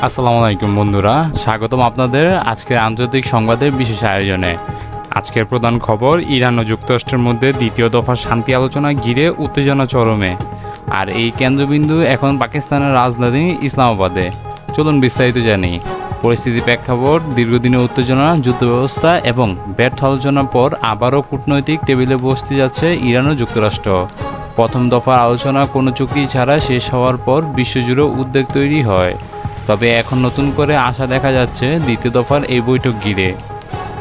আসসালামু আলাইকুম বন্ধুরা, স্বাগতম আপনাদের আজকের আন্তর্জাতিক সংবাদের বিশেষ আয়োজনে। আজকের প্রধান খবর, ইরান ও যুক্তরাষ্ট্রের মধ্যে দ্বিতীয় দফা শান্তি আলোচনা ঘিরে উত্তেজনা চরমে। আর এই কেন্দ্রবিন্দু এখন পাকিস্তানের রাজধানী ইসলামাবাদে। চলুন বিস্তারিত জানি। পরিস্থিতি প্রেক্ষাপট, দীর্ঘদিনের উত্তেজনা, যুদ্ধব্যবস্থা এবং ব্যর্থ আলোচনার পর আবারও কূটনৈতিক টেবিলে বসতে যাচ্ছে ইরান ও যুক্তরাষ্ট্র। প্রথম দফার আলোচনা কোনো চুক্তি ছাড়া শেষ হওয়ার পর বিশ্বজুড়ে উদ্বেগ তৈরি হয়। তবে এখন নতুন করে আশা দেখা যাচ্ছে দ্বিতীয় দফার এই বৈঠক ঘিরে।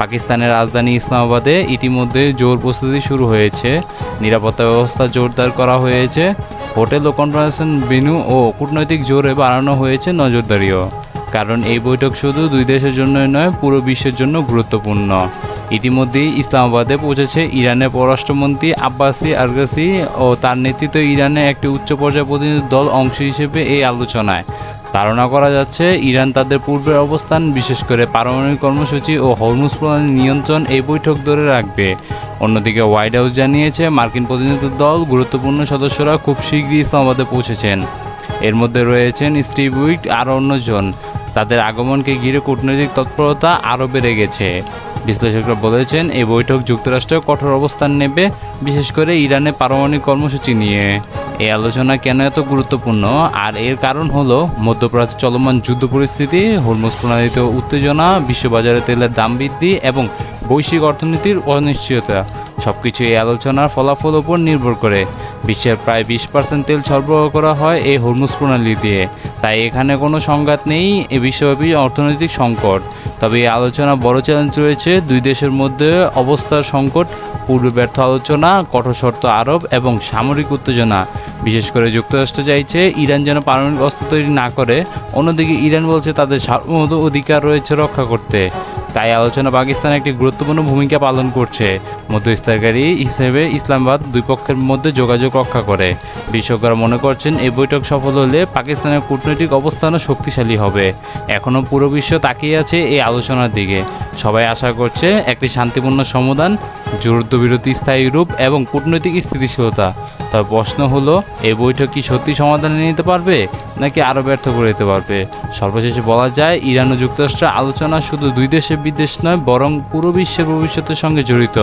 পাকিস্তানের রাজধানী ইসলামাবাদে ইতিমধ্যে জোর প্রস্তুতি শুরু হয়েছে। নিরাপত্তা ব্যবস্থা জোরদার করা হয়েছে। হোটেল ও কনফারেন্স ভেন্যু ও কূটনৈতিক জোরে বাড়ানো হয়েছে নজরদারিও। কারণ এই বৈঠক শুধু দুই দেশের জন্যই নয়, পুরো বিশ্বের জন্য গুরুত্বপূর্ণ। ইতিমধ্যেই ইসলামাবাদে পৌঁছেছে ইরানের পররাষ্ট্রমন্ত্রী আব্বাসি আরগাসি ও তার নেতৃত্বে ইরানের একটি উচ্চ পর্যায়ের প্রতিনিধি দল অংশ হিসেবে এই আলোচনায়। ধারণা করা যাচ্ছে ইরান তাদের পূর্বের অবস্থান, বিশেষ করে পারমাণবিক কর্মসূচি ও হরমুজ প্রণালী নিয়ন্ত্রণ এই বৈঠক ধরে রাখবে। অন্যদিকে হোয়াইট হাউস জানিয়েছে মার্কিন প্রতিনিধি দল গুরুত্বপূর্ণ সদস্যরা খুব শীঘ্রই ইসলামাবাদে পৌঁছেছেন। এর মধ্যে রয়েছেন স্টিভ উইট আর অন্যজন। তাদের আগমনকে ঘিরে কূটনৈতিক তৎপরতা আরও বেড়ে গেছে। বিশ্লেষকরা বলেছেন এই বৈঠক যুক্তরাষ্ট্র কঠোর অবস্থান নেবে, বিশেষ করে ইরানের পারমাণবিক কর্মসূচি নিয়ে। এই আলোচনা কেন এত গুরুত্বপূর্ণ, আর এর কারণ হলো মধ্যপ্রাচ্যে চলমান যুদ্ধ পরিস্থিতি, হরমুজ প্রণালীতে উত্তেজনা, বিশ্ববাজারে তেলের দাম বৃদ্ধি এবং বৈশ্বিক অর্থনীতির অনিশ্চয়তা। সবকিছু এই আলোচনার ফলাফল উপর নির্ভর করে। বিশ্বের প্রায় 20% তেল সরবরাহ করা হয় এই হরমুজ প্রণালী দিয়ে। তাই এখানে কোনো সংঘাত নেই, এ বিশ্বব্যাপী অর্থনৈতিক সংকট। তবে এই আলোচনা বড় চ্যালেঞ্জ রয়েছে দুই দেশের মধ্যে অবস্থার সংকট, পূর্বে ব্যর্থ আলোচনা, কঠোর শর্ত আরোপ এবং সামরিক উত্তেজনা। বিশেষ করে যুক্তরাষ্ট্র চাইছে ইরান যেন পারমাণবিক অস্ত্র তৈরি না করে। অন্যদিকে ইরান বলছে তাদের সার্বভৌম অধিকার রয়েছে রক্ষা করতে। তাই আলোচনা পাকিস্তান একটি গুরুত্বপূর্ণ ভূমিকা পালন করছে। মধ্যস্থতাকারী হিসেবে ইসলামাবাদ দুই পক্ষের মধ্যে যোগাযোগ রক্ষা করে। বিশেষজ্ঞরা মনে করছেন এই বৈঠক সফল হলে পাকিস্তানের কূটনৈতিক অবস্থানও শক্তিশালী হবে। এখনও পুরো বিশ্ব তাকিয়ে আছে এই আলোচনার দিকে। সবাই আশা করছে একটি শান্তিপূর্ণ সমাধান, যুদ্ধবিরতি স্থায়ী রূপ এবং কূটনৈতিক স্থিতিশীলতা। তবে প্রশ্ন হলো, এই বৈঠক কি সত্যি সমাধান নিতে পারবে নাকি আরও ব্যর্থ করে দিতে পারবে? সর্বশেষে বলা যায়, ইরান ও যুক্তরাষ্ট্রের আলোচনা শুধু দুই দেশের বিদ্বেষ নয়, বরং পুরো বিশ্বের ভবিষ্যতের সঙ্গে জড়িত।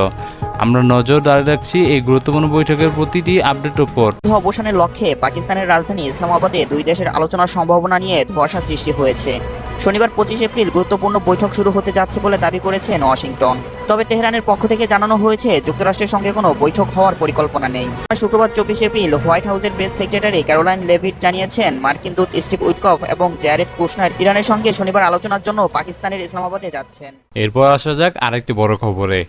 আমরা নজর দাঁড়িয়ে রাখছি এই গুরুত্বপূর্ণ বৈঠকের প্রতিটি আপডেটের উপর। অবসানের লক্ষ্যে পাকিস্তানের রাজধানী ইসলামাবাদে দুই দেশের আলোচনার সম্ভাবনা নিয়ে ধোঁয়াশা সৃষ্টি হয়েছে। শনিবার 25 এপ্রিল গুরুত্বপূর্ণ বৈঠক শুরু হতে যাচ্ছে বলে দাবি করেছেন ওয়াশিংটন। তবে তেহরানের পক্ষ থেকে জানানো হয়েছে যুক্তরাষ্ট্রের সঙ্গে কোনো বৈঠক হওয়ার পরিকল্পনা নেই। শুক্রবার 24 এপ্রিল হোয়াইট হাউসের প্রেস সেক্রেটারি ক্যারোলাইন লেভিট জানিয়েছেন মার্কিন দূত স্টিভ উইটকফ এবং জ্যারেড কুশনার ইরানের সঙ্গে শনিবার আলোচনার জন্য পাকিস্তানের ইসলামাবাদে যাচ্ছেন। এরপর আসা যাক আরেকটি বড় খবরে।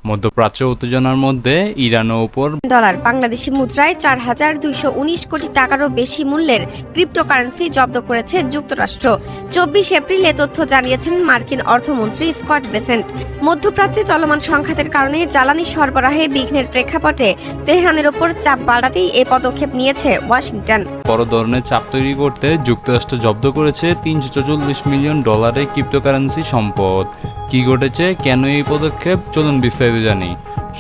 মধ্যপ্রাচ্য উত্তেজনার মধ্যে ইরানের উপর ডলার বাংলাদেশি মুদ্রায় 4,219 কোটি টাকারও বেশি মূল্যের ক্রিপ্টোকারেন্সি জব্দ করেছে যুক্তরাষ্ট্র। 24 এপ্রিল এ তথ্য জানিয়েছেন মার্কিন অর্থমন্ত্রী স্কট বেসেন্ট। মধ্যপ্রাচ্যে চলমান সংঘাতের কারণে জ্বালানি সরবরাহে বিঘ্নের প্রেক্ষাপটে তেহরানের ওপর চাপ বাড়াতেই এ পদক্ষেপ নিয়েছে ওয়াশিংটন। বড় ধরনের চাপ তৈরি করতে যুক্তরাষ্ট্র জব্দ করেছে $344 মিলিয়ন ক্রিপ্টোকারেন্সি সম্পদ। কি ঘটেছে, কেন এই পদক্ষেপ, চলুন বিস্তারিত জানি।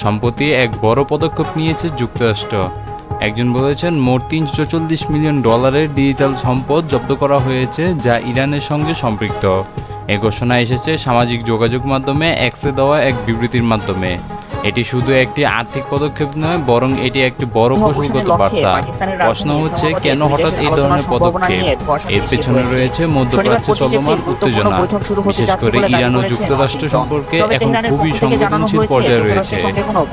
সম্প্রতি এক বড় পদক্ষেপ নিয়েছে যুক্তরাষ্ট্র। একজন বলেছেন মোট $344 মিলিয়ন ডিজিটাল সম্পদ জব্দ করা হয়েছে, যা ইরানের সঙ্গে সম্পৃক্ত। এ ঘোষণা এসেছে সামাজিক যোগাযোগ মাধ্যমে এক্সে দেওয়া এক বিবৃতির মাধ্যমে। এটি শুধু একটি আর্থিক পদক্ষেপ নয়, বরং এটি একটি বড় কৌশলগত বার্তা। প্রশ্ন হচ্ছে, কেন হঠাৎ এই ধরনের পদক্ষেপ? এর পেছনে রয়েছে মধ্যপ্রাচ্যে চলমান উত্তেজনা, বিশেষ করে ইরান ও যুক্তরাষ্ট্র সম্পর্কে এখন খুবই সংবেদনশীল পর্যায়ে রয়েছে।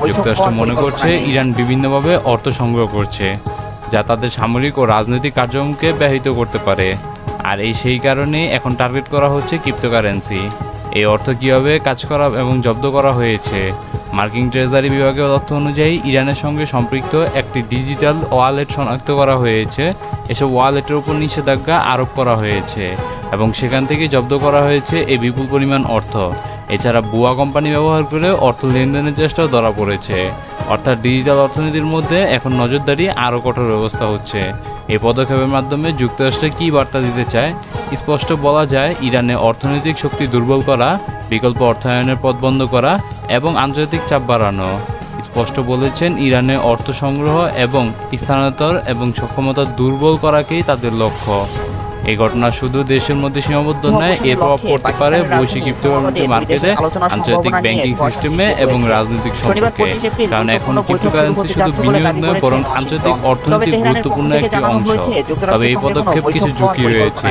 যুক্তরাষ্ট্র মনে করছে ইরান বিভিন্নভাবে অর্থ সংগ্রহ করছে, যা তাদের সামরিক ও রাজনৈতিক কার্যক্রমকে ব্যাহত করতে পারে। আর সেই কারণে এখন টার্গেট করা হচ্ছে ক্রিপ্টোকারেন্সি। এই অর্থ কীভাবে কাজ করা এবং জব্দ করা হয়েছে? মার্কিন ট্রেজারি বিভাগের তথ্য অনুযায়ী ইরানের সঙ্গে সম্পৃক্ত একটি ডিজিটাল ওয়ালেট শনাক্ত করা হয়েছে। এসব ওয়ালেটের উপর নিষেধাজ্ঞা আরোপ করা হয়েছে এবং সেখান থেকে জব্দ করা হয়েছে এই বিপুল পরিমাণ অর্থ। এছাড়া ভুয়া কোম্পানি ব্যবহার করে অর্থ লেনদেনের চেষ্টাও ধরা পড়েছে। অর্থাৎ ডিজিটাল অর্থনীতির মধ্যে এখন নজরদারি আরও কঠোর ব্যবস্থা হচ্ছে। এই পদক্ষেপের মাধ্যমে যুক্তরাষ্ট্র কী বার্তা দিতে চায়? স্পষ্ট বলা যায়, ইরানের অর্থনৈতিক শক্তি দুর্বল করা, বিকল্প অর্থায়নের পথ বন্ধ করা এবং আন্তর্জাতিক চাপ বাড়ানো। স্পষ্ট বলেছেন ইরানের অর্থ সংগ্রহ এবং স্থানান্তর এবং সক্ষমতা দুর্বল করাকেই তাদের লক্ষ্য। এই ঘটনা শুধু দেশের মধ্যে সীমাবদ্ধ নয়, এর প্রভাব পড়তে পারে বৈশ্বিক ক্রিপ্টোকারেন্সি মার্কেটে, আন্তর্জাতিক ব্যাংকিং সিস্টেমে এবং রাজনৈতিক সম্পর্কে। কারণ এখন ক্রিপ্টোকারেন্সি শুধু বিনিয়োগ নয়, বরং আন্তর্জাতিক অর্থনীতির গুরুত্বপূর্ণ একটি অংশ। তবে এই পদক্ষেপ কিছু ঝুঁকি রয়েছে।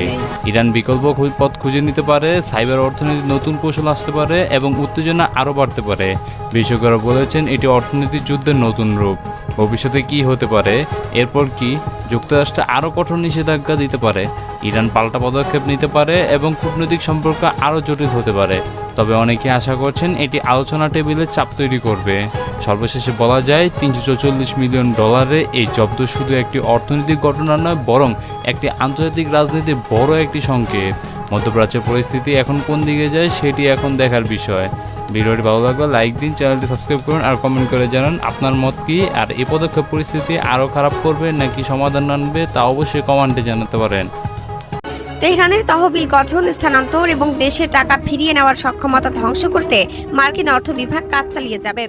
ইরান বিকল্প পথ খুঁজে নিতে পারে, সাইবার অর্থনীতির নতুন কৌশল আসতে পারে এবং উত্তেজনা আরও বাড়তে পারে। বিশেষজ্ঞরা বলেছেন এটি অর্থনৈতিক যুদ্ধের নতুন রূপ। ভবিষ্যতে কি হতে পারে? এরপর কি যুক্তরাষ্ট্র আরও কঠোর নিষেধাজ্ঞা দিতে পারে, ইরান পাল্টা পদক্ষেপ নিতে পারে এবং কূটনৈতিক সম্পর্ক আরও জটিল হতে পারে। তবে অনেকে আশা করছেন এটি আলোচনা টেবিলে চাপ তৈরি করবে। সর্বশেষে বলা যায় $344 মিলিয়ন এই জব্দ শুধু একটি অর্থনৈতিক ঘটনা নয়, বরং একটি আন্তর্জাতিক রাজনীতির বড় একটি সংকেত। মধ্যপ্রাচ্যের পরিস্থিতি এখন কোন দিকে যায় সেটি এখন দেখার বিষয়। ভিডিওটি ভালো লাগলে লাইক দিন, চ্যানেলটি সাবস্ক্রাইব করুন আর কমেন্ট করে জানান আপনার মত কি। আর এই পদক্ষেপ পরিস্থিতি আরও খারাপ করবে নাকি সমাধান আনবে তা অবশ্যই কমেন্টে জানাতে পারেন। তেহরানের তহবিল গঠন, স্থানান্তর এবং দেশে টাকা ফিরিয়ে নেওয়ার সক্ষমতা ধ্বংস করতে মার্কিন অর্থ বিভাগ কাজ চালিয়ে যাবে।